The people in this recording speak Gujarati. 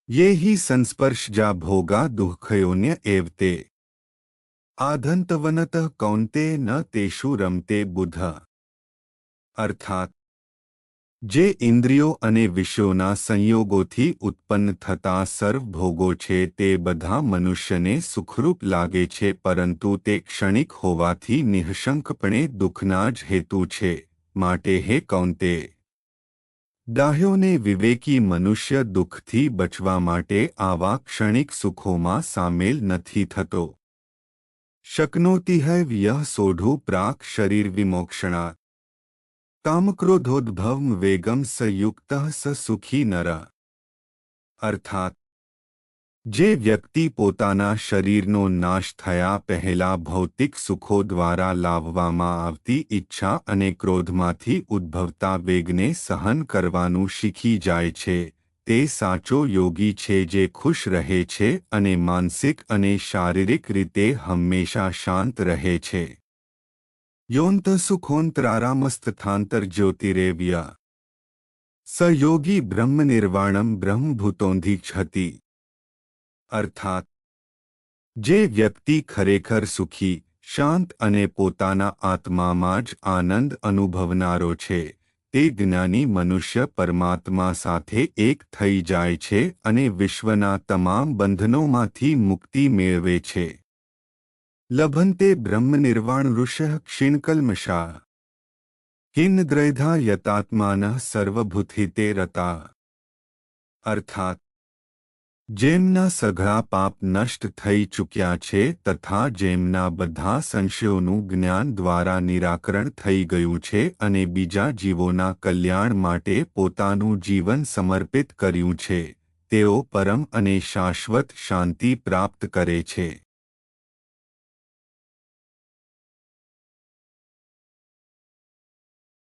ये हि संस्पर्शजा भोगा दुःखयोन्य एव ते आधंतवनतः कौन्तेय न तेषु रमते बुध। अर्थात જે ઇન્દ્રિયો અને વિષયોના સંયોગોથી ઉત્પન્ન થતા સર્વ ભોગો છે તે બધા મનુષ્યને સુખરૂપ લાગે છે, પરંતુ તે ક્ષણિક હોવાથી નિઃશંકપણે દુઃખના જ હેતુ છે। માટે હે કૌંતેય, ડાહ્યોને વિવેકી મનુષ્ય દુઃખથી બચવા માટે આવા ક્ષણિક સુખોમાં સામેલ નથી થતો। શક્નોતિહૈવ યહ સોઢું પ્રાક શરીર વિમોક્ષણાत् કામક્રોધોદ્ભવમ વેગમ સંયુક્ત સ સુખી નર। અર્થાત જે વ્યક્તિ પોતાના શરીરનો નાશ થયા પહેલા ભૌતિક સુખો દ્વારા લાવવામાં આવતી ઈચ્છા અને ક્રોધમાંથી ઉદ્ભવતા વેગને સહન કરવાનું શીખી જાય છે તે સાચો યોગી છે, જે ખુશ રહે છે અને માનસિક અને શારીરિક રીતે હંમેશા શાંત રહે છે। योऽन्त सुखोऽन्तरारामस्तथान्तर्ज्योतिरेव्य स योगी ब्रह्मनिर्वाणं ब्रह्मभूतोऽधिगच्छति। अर्थात जे व्यक्ति खरेखर सुखी, शांत અને પોતાના આત્મામાં જ આનંદ અનુભવનારો છે તે જ્ઞાની મનુષ્ય પરમાત્મા સાથે એક થઈ જાય છે અને વિશ્વના તમામ બંધનોમાંથી મુક્તિ મેળવે છે। लभन्ते ब्रह्मनिर्वाण ऋषः क्षीणकल्मषाः खिन्नद्रैधा यतात्मानः सर्वभूतहिते रताः। अर्थात જેમના સઘળા પાપ નષ્ટ થઈ ચૂક્યા છે તથા જેમના બધા સંશયોનું જ્ઞાન દ્વારા નિરાકરણ થઈ ગયું છે અને બીજા જીવોના કલ્યાણ માટે પોતાનું જીવન સમર્પિત કર્યું છે, તેઓ પરમ અને શાશ્વત શાંતિ પ્રાપ્ત કરે છે।